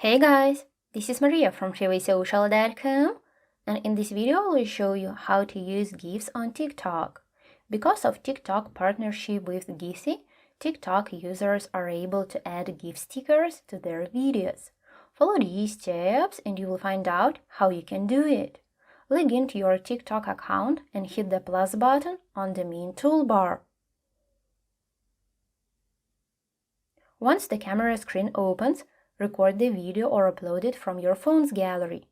Hey guys, this is Maria from freewaysocial.com, and in this video I will show you how to use GIFs on TikTok. Because of TikTok partnership with Giphy, TikTok users are able to add GIF stickers to their videos. Follow these steps and you will find out how you can do it. Log into your TikTok account and hit the plus button on the main toolbar. Once the camera screen opens, record the video or upload it from your phone's gallery.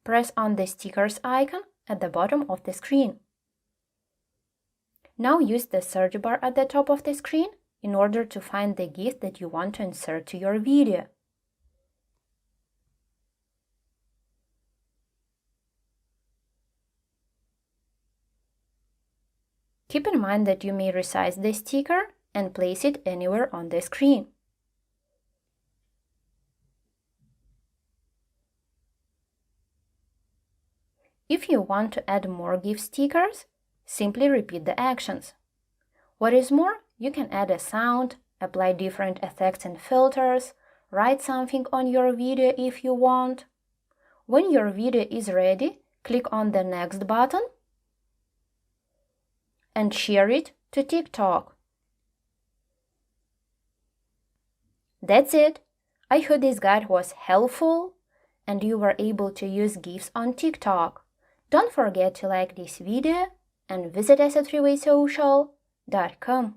Press on the stickers icon at the bottom of the screen. Now use the search bar at the top of the screen in order to find the GIF that you want to insert to your video. Keep in mind that you may resize the sticker and place it anywhere on the screen. If you want to add more GIF stickers, simply repeat the actions. What is more, you can add a sound, apply different effects and filters, write something on your video if you want. When your video is ready, click on the next button and share it to TikTok. That's it! I hope this guide was helpful and you were able to use GIFs on TikTok. Don't forget to like this video and visit us at freewaysocial.com.